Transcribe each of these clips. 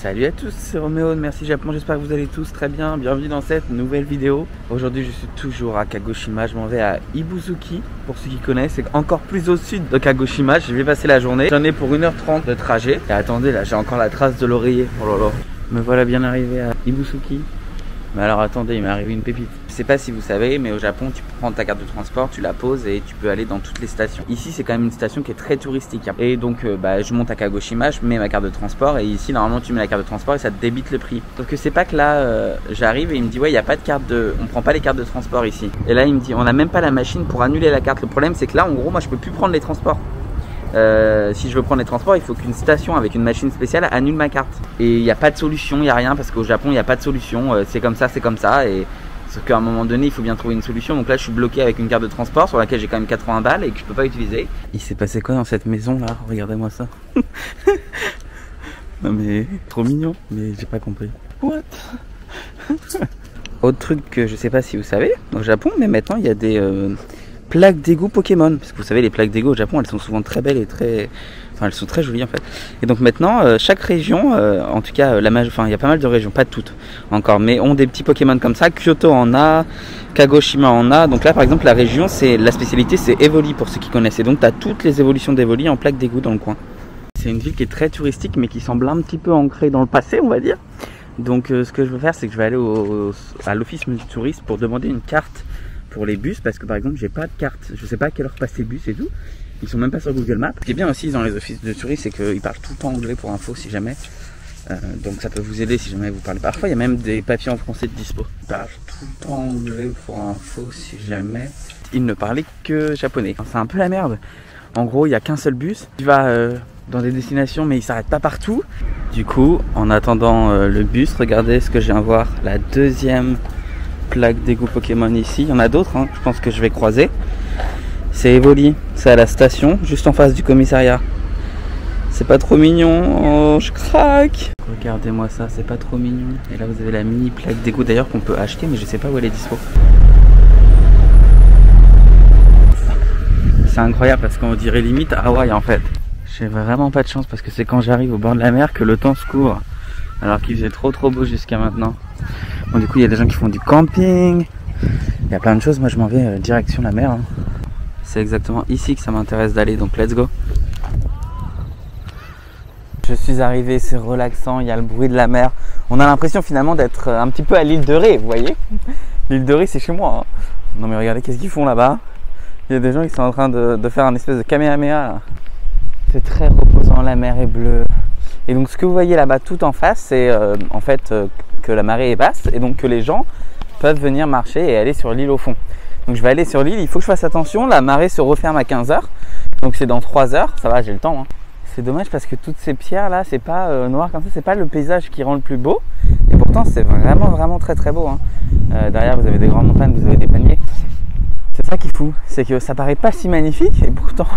Salut à tous, c'est Roméo de Merci Japon, j'espère que vous allez tous très bien. Bienvenue dans cette nouvelle vidéo. Aujourd'hui je suis toujours à Kagoshima, je m'en vais à Ibuzuki. Pour ceux qui connaissent, c'est encore plus au sud de Kagoshima. Je vais passer la journée, j'en ai pour 1h30 de trajet. Et attendez, là j'ai encore la trace de l'oreiller. Oh là là. Me voilà bien arrivé à Ibuzuki. Mais alors attendez, il m'est arrivé une pépite. Je sais pas si vous savez, mais au Japon, tu peux prendre ta carte de transport, tu la poses et tu peux aller dans toutes les stations. Ici, c'est quand même une station qui est très touristique. Et donc, je monte à Kagoshima, je mets ma carte de transport et ici, normalement, tu mets la carte de transport et ça te débite le prix. Sauf que c'est pas que là, j'arrive et il me dit, ouais, il n'y a pas de carte de... On prend pas les cartes de transport ici. Et là, il me dit, on n'a même pas la machine pour annuler la carte. Le problème, c'est que là, en gros, moi, je peux plus prendre les transports. Si je veux prendre les transports, il faut qu'une station avec une machine spéciale annule ma carte. Et il n'y a pas de solution, il n'y a rien parce qu'au Japon il n'y a pas de solution. C'est comme ça, c'est comme ça. Et sauf qu'à un moment donné, il faut bien trouver une solution. Donc là, je suis bloqué avec une carte de transport sur laquelle j'ai quand même 80 balles et que je peux pas utiliser. Il s'est passé quoi dans cette maison là? Regardez-moi ça. Non mais trop mignon, mais j'ai pas compris. What? Autre truc que je sais pas si vous savez, au Japon, mais maintenant il y a des plaques d'égout Pokémon, parce que vous savez les plaques d'égout au Japon elles sont souvent très belles et très, enfin elles sont très jolies en fait. Et donc maintenant chaque région, en tout cas il y a pas mal de régions, pas toutes encore, mais ont des petits Pokémon comme ça. Kyoto en a, Kagoshima en a. Donc là par exemple la région, c'est la spécialité, c'est Evoli pour ceux qui connaissent. Et donc tu as toutes les évolutions d'Evoli en plaques d'égout dans le coin. C'est une ville qui est très touristique mais qui semble un petit peu ancrée dans le passé, on va dire. Donc ce que je veux faire, c'est que je vais aller à l'office du tourisme pour demander une carte pour les bus, parce que par exemple j'ai pas de carte, je sais pas à quelle heure passent les bus et tout, ils sont même pas sur Google Maps. Ce qui est bien aussi dans les offices de tourisme, c'est qu'ils parlent tout le temps anglais pour info si jamais, donc ça peut vous aider si jamais vous parlez. Parfois il y a même des papiers en français de dispo. Ils parlent tout le temps anglais pour info si jamais. Ils ne parlaient que japonais, c'est un peu la merde. En gros il y a qu'un seul bus qui va dans des destinations mais il s'arrête pas partout. Du coup en attendant le bus, regardez ce que je viens voir, la deuxième plaque d'égout Pokémon ici. Il y en a d'autres, hein, je pense que je vais croiser. C'est Evoli, c'est à la station, juste en face du commissariat. C'est pas trop mignon, oh, je craque. Regardez-moi ça, c'est pas trop mignon. Et là vous avez la mini plaque d'égout d'ailleurs qu'on peut acheter, mais je sais pas où elle est dispo. C'est incroyable parce qu'on dirait limite Hawaï en fait. J'ai vraiment pas de chance parce que c'est quand j'arrive au bord de la mer que le temps se court. Alors qu'il faisait trop beau jusqu'à maintenant. Bon, du coup il y a des gens qui font du camping, il y a plein de choses. Moi je m'en vais direction la mer, hein. C'est exactement ici que ça m'intéresse d'aller, donc let's go. Je suis arrivé, c'est relaxant, il y a le bruit de la mer. On a l'impression finalement d'être un petit peu à l'île de Ré, vous voyez. L'île de Ré c'est chez moi, hein. Non mais regardez qu'est-ce qu'ils font là-bas. Il y a des gens qui sont en train de faire un espèce de kamehameha. C'est très reposant, la mer est bleue. Et donc ce que vous voyez là-bas tout en face, c'est en fait que la marée est basse et donc que les gens peuvent venir marcher et aller sur l'île au fond. Donc je vais aller sur l'île, il faut que je fasse attention, la marée se referme à 15 h, donc c'est dans 3 h, ça va, j'ai le temps, hein. C'est dommage parce que toutes ces pierres là, c'est pas noir comme ça, c'est pas le paysage qui rend le plus beau, et pourtant c'est vraiment très beau, hein. Derrière vous avez des grandes montagnes, vous avez des palmiers. C'est ça qui est fou, c'est que ça paraît pas si magnifique et pourtant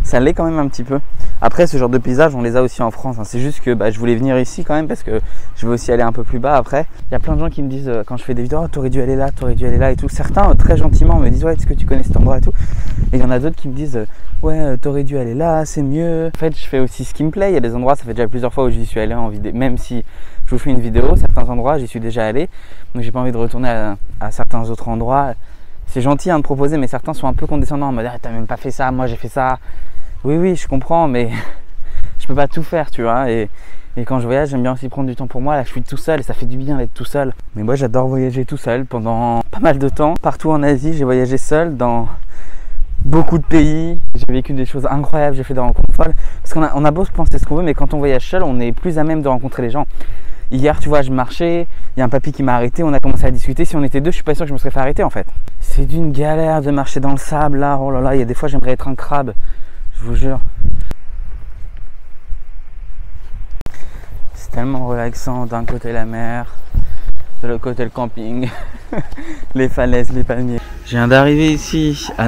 ça l'est quand même un petit peu. Après ce genre de paysage on les a aussi en France, hein. C'est juste que je voulais venir ici quand même parce que je veux aussi aller un peu plus bas après. Il y a plein de gens qui me disent quand je fais des vidéos, oh, t'aurais dû aller là, t'aurais dû aller là et tout. Certains très gentiment me disent ouais, est-ce que tu connais cet endroit et tout. Et il y en a d'autres qui me disent ouais, t'aurais dû aller là, c'est mieux. En fait je fais aussi ce qui me plaît, il y a des endroits, ça fait déjà plusieurs fois où j'y suis allé en vidéo, même si je vous fais une vidéo, certains endroits j'y suis déjà allé, donc j'ai pas envie de retourner à certains autres endroits. C'est gentil de proposer, mais certains sont un peu condescendants en mode ah, t'as même pas fait ça, moi j'ai fait ça. Oui, je comprends, mais je peux pas tout faire, tu vois. Et quand je voyage, j'aime bien aussi prendre du temps pour moi. Là, je suis tout seul et ça fait du bien d'être tout seul. Mais moi, j'adore voyager tout seul pendant pas mal de temps. Partout en Asie, j'ai voyagé seul dans beaucoup de pays. J'ai vécu des choses incroyables, j'ai fait des rencontres folles. Parce qu'on a beau se penser ce qu'on veut, mais quand on voyage seul, on est plus à même de rencontrer les gens. Hier, tu vois, je marchais, il y a un papy qui m'a arrêté, on a commencé à discuter. Si on était deux, je suis pas sûr que je me serais fait arrêter en fait. C'est d'une galère de marcher dans le sable là. Oh là là, il y a des fois, j'aimerais être un crabe. Je vous jure. C'est tellement relaxant, d'un côté la mer, de l'autre côté le camping, les falaises, les palmiers. Je viens d'arriver ici à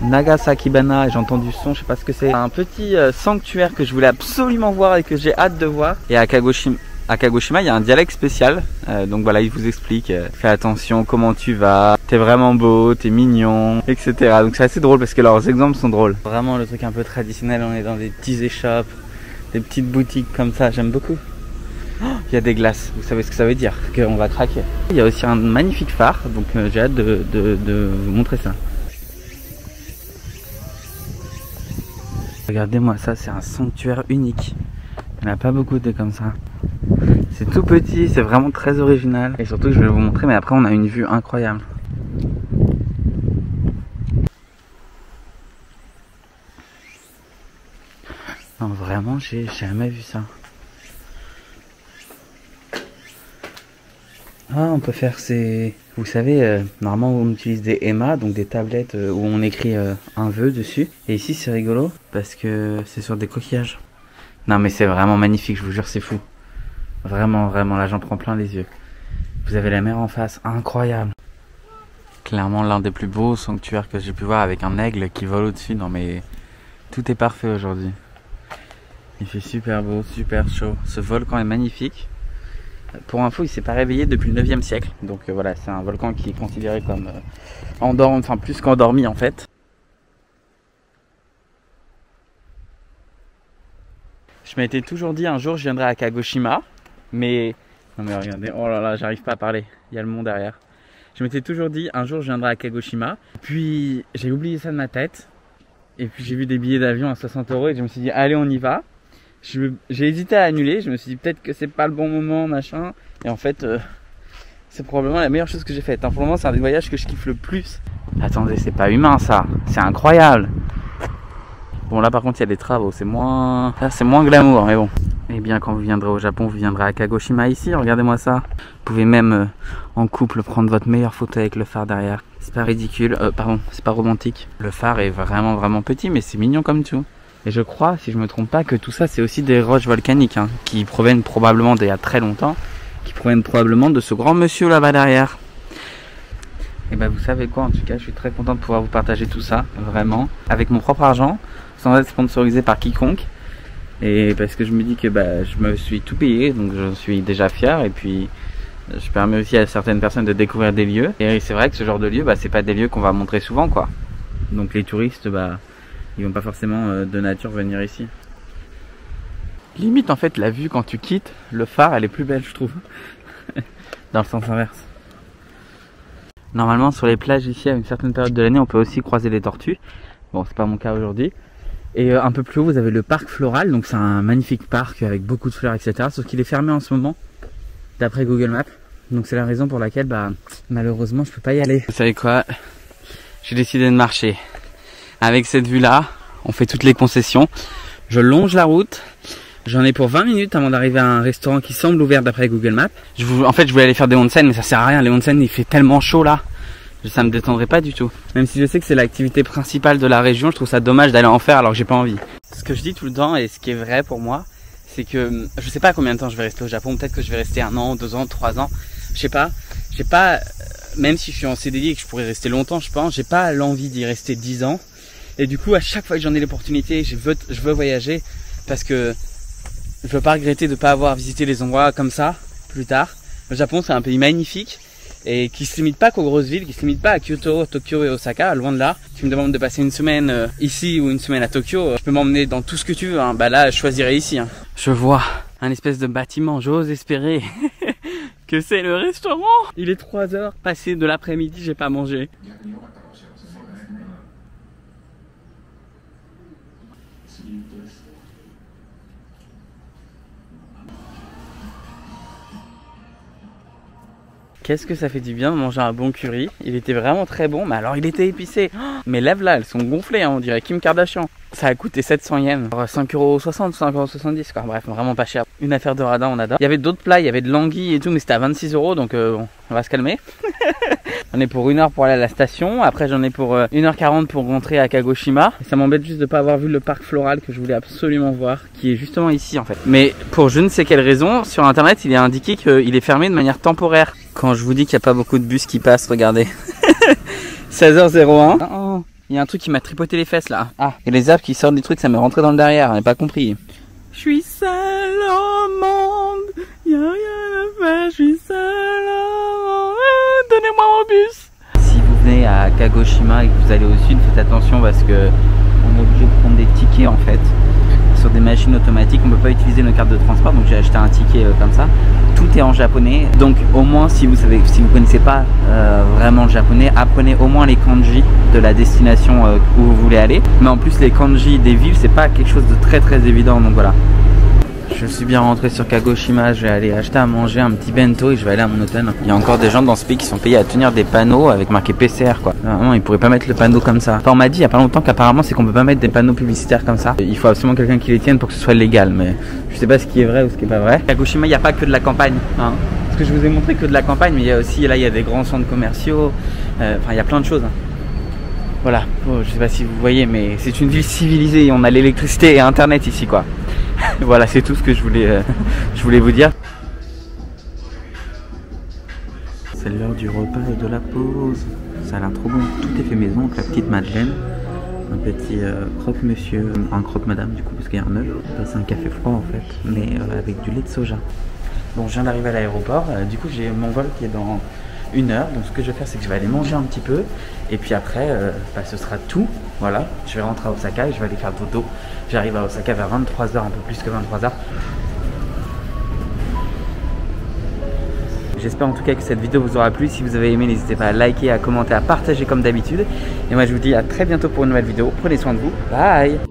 Nagasakibana, j'ai entendu son, je sais pas ce que c'est. Un petit sanctuaire que je voulais absolument voir et que j'ai hâte de voir. Et à Kagoshima, il y a un dialecte spécial, donc voilà, il vous explique, fais attention, comment tu vas, t'es vraiment beau, t'es mignon, etc. Donc c'est assez drôle parce que leurs exemples sont drôles. Vraiment le truc un peu traditionnel, on est dans des petites échoppes, des petites boutiques comme ça, j'aime beaucoup. il y a des glaces. Vous savez ce que ça veut dire, qu'on va craquer. Il y a aussi un magnifique phare, donc j'ai hâte de vous montrer ça. Regardez-moi ça, c'est un sanctuaire unique. Il n'y en a pas beaucoup de comme ça. C'est tout petit, c'est vraiment très original. Et surtout, je vais vous montrer, mais après on a une vue incroyable. Non, vraiment, j'ai jamais vu ça. Ah, on peut faire ces... Vous savez, normalement on utilise des EMA, donc des tablettes où on écrit un vœu dessus. Et ici c'est rigolo parce que c'est sur des coquillages. Non mais c'est vraiment magnifique, je vous jure, c'est fou. Vraiment, vraiment, là j'en prends plein les yeux. Vous avez la mer en face, incroyable. Clairement l'un des plus beaux sanctuaires que j'ai pu voir, avec un aigle qui vole au-dessus. Non mais tout est parfait aujourd'hui. Il fait super beau, super chaud. Ce volcan est magnifique. Pour info, il s'est pas réveillé depuis le 9e siècle. Donc voilà, c'est un volcan qui est considéré comme endormi, enfin plus qu'endormi en fait. Je m'étais toujours dit un jour je viendrai à Kagoshima. Mais... Non mais regardez, oh là là, j'arrive pas à parler. Il y a le monde derrière. Je m'étais toujours dit un jour je viendrai à Kagoshima. Puis j'ai oublié ça de ma tête. Et puis j'ai vu des billets d'avion à 60 € et je me suis dit allez on y va. J'ai hésité à annuler, je me suis dit peut-être que c'est pas le bon moment, machin. Et en fait, c'est probablement la meilleure chose que j'ai faite. Pour le moment, c'est un des voyages que je kiffe le plus. Attendez, c'est pas humain ça, c'est incroyable. Bon là par contre il y a des travaux, c'est moins glamour, mais bon. Et bien quand vous viendrez au Japon, vous viendrez à Kagoshima ici, regardez-moi ça. Vous pouvez même en couple prendre votre meilleure photo avec le phare derrière. C'est pas ridicule, pardon, c'est pas romantique. Le phare est vraiment vraiment petit, mais c'est mignon comme tout. Et je crois, si je me trompe pas, que tout ça c'est aussi des roches volcaniques hein, qui proviennent probablement d'il y a très longtemps, qui proviennent probablement de ce grand monsieur là-bas derrière. Et ben vous savez quoi, en tout cas je suis très content de pouvoir vous partager tout ça, vraiment, avec mon propre argent, sans être sponsorisé par quiconque. Et parce que je me dis que je me suis tout payé, donc je suis déjà fier, et puis je permets aussi à certaines personnes de découvrir des lieux. Et c'est vrai que ce genre de lieu, c'est pas des lieux qu'on va montrer souvent quoi. Donc les touristes, ils vont pas forcément de nature venir ici. Limite en fait la vue quand tu quittes le phare elle est plus belle je trouve. Dans le sens inverse. Normalement sur les plages ici à une certaine période de l'année on peut aussi croiser des tortues. Bon c'est pas mon cas aujourd'hui. Et un peu plus haut vous avez le parc floral. Donc c'est un magnifique parc avec beaucoup de fleurs etc. Sauf qu'il est fermé en ce moment d'après Google Maps. Donc c'est la raison pour laquelle malheureusement je peux pas y aller. Vous savez quoi? J'ai décidé de marcher. Avec cette vue là, on fait toutes les concessions. Je longe la route. J'en ai pour 20 minutes avant d'arriver à un restaurant qui semble ouvert d'après Google Maps. En fait je voulais aller faire des onsen mais ça sert à rien. Les onsen il fait tellement chaud là. Ça me détendrait pas du tout. Même si je sais que c'est l'activité principale de la région, je trouve ça dommage d'aller en faire alors que j'ai pas envie. Ce que je dis tout le temps et ce qui est vrai pour moi, c'est que je sais pas combien de temps je vais rester au Japon. Peut-être que je vais rester 1 an, 2 ans, 3 ans. Je sais pas. J'ai pas, même si je suis en CDI et que je pourrais rester longtemps, je pense, j'ai pas l'envie d'y rester 10 ans. Et du coup, à chaque fois que j'en ai l'opportunité, je veux voyager parce que je veux pas regretter de pas avoir visité les endroits comme ça plus tard. Le Japon, c'est un pays magnifique et qui se limite pas qu'aux grosses villes, qui se limite pas à Kyoto, Tokyo et Osaka, loin de là. Tu me demandes de passer une semaine ici ou une semaine à Tokyo, je peux m'emmener dans tout ce que tu veux. Hein. Là, je choisirais ici. Hein. Je vois un espèce de bâtiment, j'ose espérer que c'est le restaurant. Il est 3 h passé de l'après-midi, j'ai pas mangé. Qu'est-ce que ça fait du bien de manger un bon curry. Il était vraiment très bon, mais alors il était épicé. Oh, mes lèvres là, elles sont gonflées, hein, on dirait Kim Kardashian. Ça a coûté 700 yens, 5,60 €, 5,70 € quoi. Bref, vraiment pas cher. Une affaire de radin, on adore. Il y avait d'autres plats, il y avait de l'anguille et tout, mais c'était à 26 €, donc bon, on va se calmer. J'en ai pour 1 heure pour aller à la station, après j'en ai pour 1 h 40 pour rentrer à Kagoshima. Et ça m'embête juste de pas avoir vu le parc floral que je voulais absolument voir, qui est justement ici en fait. Mais pour je ne sais quelle raison, sur internet il est indiqué qu'il est fermé de manière temporaire. Quand je vous dis qu'il n'y a pas beaucoup de bus qui passent, regardez. 16 h 01. Oh, il y a un truc qui m'a tripoté les fesses là. Ah, et les arbres qui sortent des trucs, ça m'est rentré dans le derrière, j'ai pas compris. Je suis seul au monde, y'a rien à faire, je suis seul au monde, donnez-moi mon bus. Si vous venez à Kagoshima et que vous allez au sud, faites attention parce que on est obligé de prendre des tickets en fait. sur des machines automatiques, on ne peut pas utiliser nos cartes de transport, donc j'ai acheté un ticket comme ça. Tout est en japonais, donc au moins si vous connaissez pas vraiment le japonais, apprenez au moins les kanji de la destination où vous voulez aller. Mais en plus les kanji des villes, c'est pas quelque chose de très évident, donc voilà. Je suis bien rentré sur Kagoshima, je vais aller acheter à manger un petit bento et je vais aller à mon hôtel. Il y a encore des gens dans ce pays qui sont payés à tenir des panneaux avec marqué PCR quoi. Normalement ils pourraient pas mettre le panneau comme ça. Enfin, on m'a dit il y a pas longtemps qu'apparemment c'est qu'on peut pas mettre des panneaux publicitaires comme ça. Il faut absolument quelqu'un qui les tienne pour que ce soit légal, mais je sais pas ce qui est vrai ou ce qui est pas vrai. Kagoshima, il n'y a pas que de la campagne, hein. Parce que je vous ai montré que de la campagne, mais il y a aussi là il y a des grands centres commerciaux, enfin il y a plein de choses. Voilà, je sais pas si vous voyez, mais c'est une ville civilisée, on a l'électricité et internet ici quoi. Voilà, c'est tout ce que je voulais vous dire. C'est l'heure du repas et de la pause. Ça a l'air trop bon, tout est fait maison, donc la petite madeleine, un petit croque-monsieur, un croque-madame du coup parce qu'il y a un œuf. C'est un café froid en fait, mais avec du lait de soja. Bon, je viens d'arriver à l'aéroport, du coup j'ai mon vol qui est dans 1 heure, donc ce que je vais faire c'est que je vais aller manger un petit peu et puis après ce sera tout. Voilà, je vais rentrer à Osaka et je vais aller faire dodo. J'arrive à Osaka vers 23 h, un peu plus que 23 h. J'espère en tout cas que cette vidéo vous aura plu. Si vous avez aimé, n'hésitez pas à liker, à commenter, à partager comme d'habitude. Et moi je vous dis à très bientôt pour une nouvelle vidéo. Prenez soin de vous, bye.